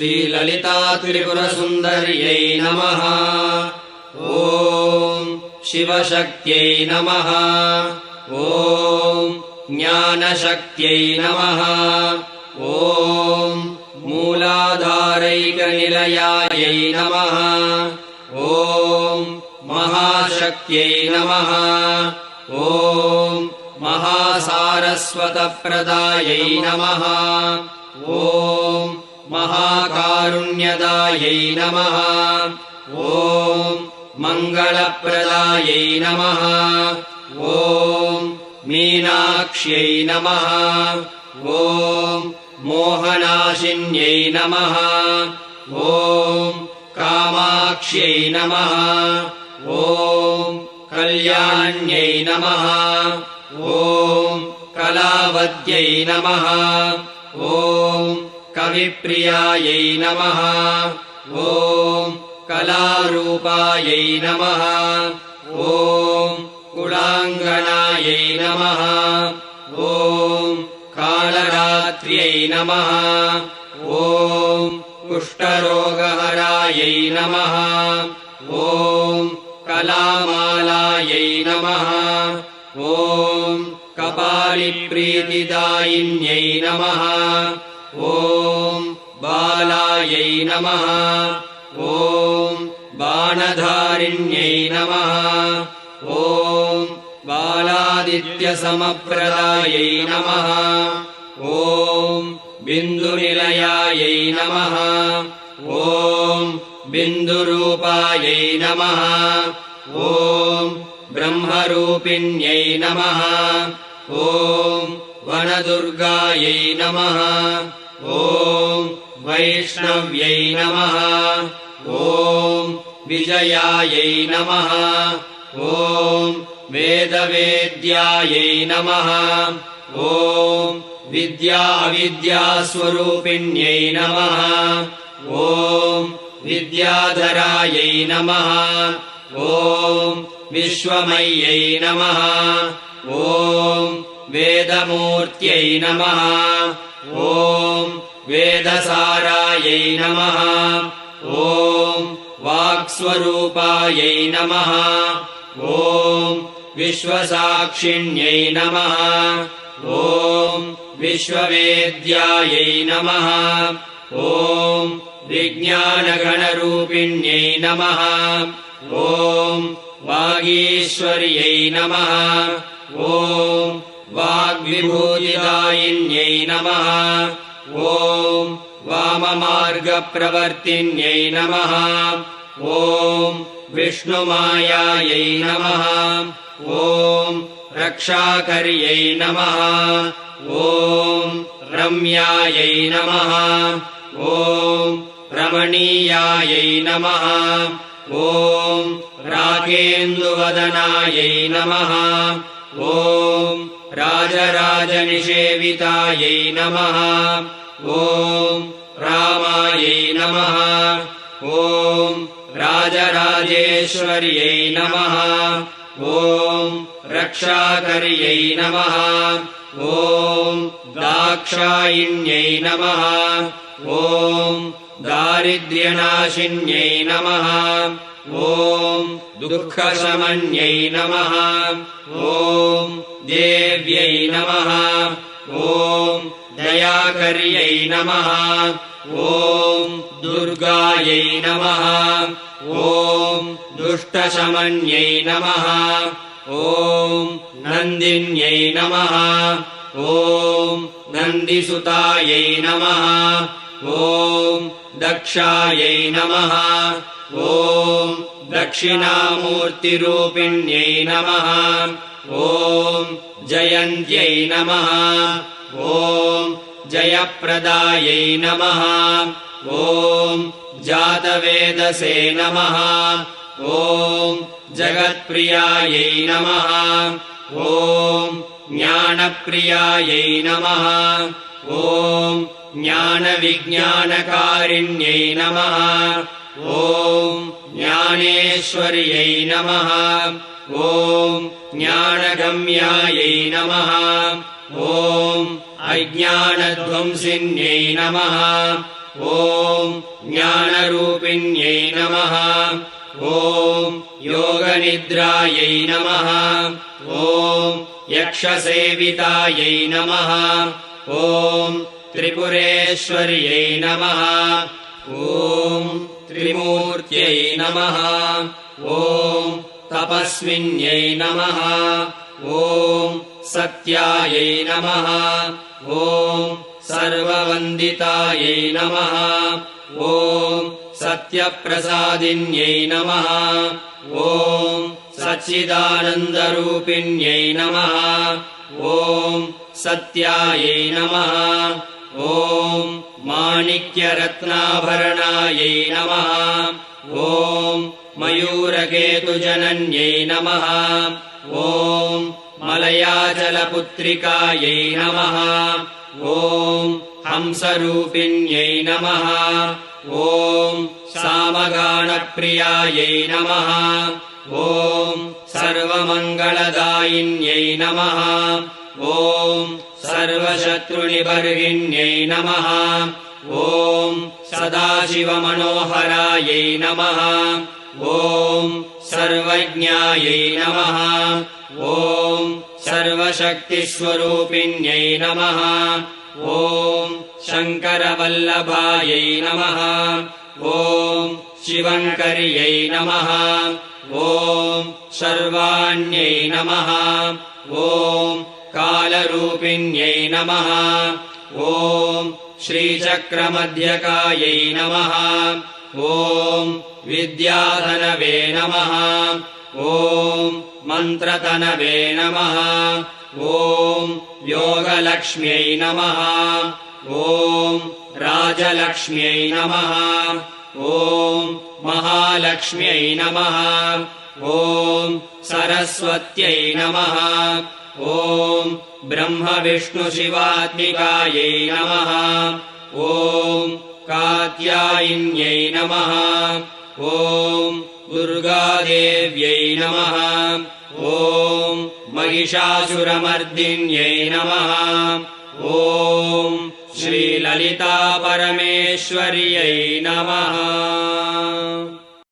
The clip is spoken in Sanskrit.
श्रीललिता त्रिपुरसुन्दर्यै नमः। ॐ शिवशक्त्यै नमः। ॐ ज्ञानशक्त्यै नमः। ॐ मूलाधारैकनिलयायै नमः। ॐ महाशक्त्यै नमः। ॐ महासारस्वतप्रदायै नमः। ॐ महाकारुण्यदायै नमः। ॐ मङ्गलप्रदायै नमः। ॐ मीनाक्ष्यै नमः। ॐ मोहनाशिन्यै नमः। ॐ कामाक्ष्यै नमः। ॐ कल्याण्यै नमः। ॐ कलावद्यै नमः। ॐ कविप्रियायै नमः। ॐ कलारूपायै नमः। ॐ कुलाङ्गनायै नमः। ॐ कालरात्र्यै नमः। ॐ कुष्ठरोगहरायै नमः। ॐ कलामालायै नमः। ॐ कपालिप्रीतिदायिन्यै नमः। ॐ बालायै नमः। ॐ बाणधारिण्यै नमः। ॐ बालादित्यसमप्रदायै नमः। ॐ बिन्दुनिलयायै नमः। ॐ बिन्दुरूपायै नमः। ॐ ब्रह्मरूपिण्यै नमः। ॐ वनदुर्गायै नमः। ॐ वैष्णव्यै नमः। ॐ विजयायै नमः। ॐ वेदवेद्यायै नमः। ॐ विद्याविद्यास्वरूपिण्यै नमः। ॐ विद्याधरायै नमः। ॐ विश्वमय्यै नमः। ॐ वेदमूर्त्यै नमः। ॐ वेदसारायै नमः। ॐ वाक्स्वरूपायै नमः। ॐ विश्वसाक्षिण्यै नमः। ॐ विश्ववेद्यायै नमः। ॐ विज्ञानगणरूपिण्यै नमः। ॐ वागीश्वर्यै नमः। ॐ वाग्विभूतिदायिन्यै नमः। ॐ वाममार्गप्रवर्तिन्यै नमः। ॐ विष्णुमायायै नमः। ॐ रक्षाकर्यै नमः। ॐ रम्यायै नमः। ॐ रमणीयायै नमः। ॐ राकेन्दुवदनायै नमः। ॐ राजराजनिषेवितायै नमः। ॐ रामायै नमः। ॐ राजराजेश्वर्यै नमः। ॐ रक्षाकर्यै नमः। ॐ दाक्षायिण्यै नमः। ॐ दारिद्र्यनाशिन्यै नमः। ॐ दुःखशमन्यै नमः। ॐ देव्यै नमः। ॐ दयाकर्यै नमः। ॐ दुर्गायै नमः। ॐ दुष्टशमन्यै नमः। ॐ नन्दिन्यै नमः। ॐ नन्दिसुतायै नमः। ॐ दक्षायै नमः। ॐ दक्षिणामूर्तिरूपिण्यै नमः। ॐ जयन्त्यै नमः। ॐ जयप्रदायै नमः। ॐ जातवेदसे नमः। ॐ जगत्प्रियायै नमः। ॐ ज्ञानप्रियायै नमः। ॐ ज्ञानविज्ञानकारिण्यै नमः। ॐ ज्ञानेश्वर्यै नमः। ॐ ज्ञानगम्यायै नमः। ॐ अज्ञानध्वंसिन्यै नमः। ॐ ज्ञानरूपिण्यै नमः ॐ योगनिद्रायै नमः ॐ यक्षसेवितायै नमः ॐ त्रिपुरेश्वर्यै नमः ॐ त्रिमूर्त्यै नमः ॐ तपस्विन्यै नमः ॐ सत्यायै नमः ॐ सर्ववन्दितायै नमः ॐ सत्यप्रसादिन्यै नमः ॐ सच्चिदानन्दरूपिण्यै नमः ॐ सत्यायै नमः ॐ माणिक्यरत्नाभरणायै नमः ॐ मयूरकेतुजनन्यै नमः ॐ मलयाचलपुत्रिकायै नमः ॐ हंसरूपिण्यै नमः ॐ सामगानप्रियायै नमः ॐ सर्वमङ्गलदायिन्यै नमः ॐ सर्वशत्रुनिबर्हिण्यै नमः ॐ सदाशिवमनोहरायै नमः ॐ सर्वज्ञायै नमः ॐ सर्वशक्तिस्वरूपिण्यै नमः ॐ शङ्करवल्लभायै नमः ॐ शिवङ्कर्यै नमः ॐ सर्वाण्यै नमः ॐ कालरूपिण्यै नमः ॐ श्रीचक्रमध्यकायै नमः ॐ विद्याधनवे नमः ॐ मन्त्रतनवे नमः ॐ योगलक्ष्म्यै नमः ॐ राजलक्ष्म्यै नमः ॐ महालक्ष्म्यै नमः ॐ सरस्वत्यै नमः ॐ ब्रह्मविष्णुशिवात्मिकायै नमः ॐ कात्यायिन्यै नमः ॐ दुर्गादेव्यै नमः ॐ महिषासुरमर्दिन्यै नमः ॐ श्रीललितापरमेश्वर्यै नमः।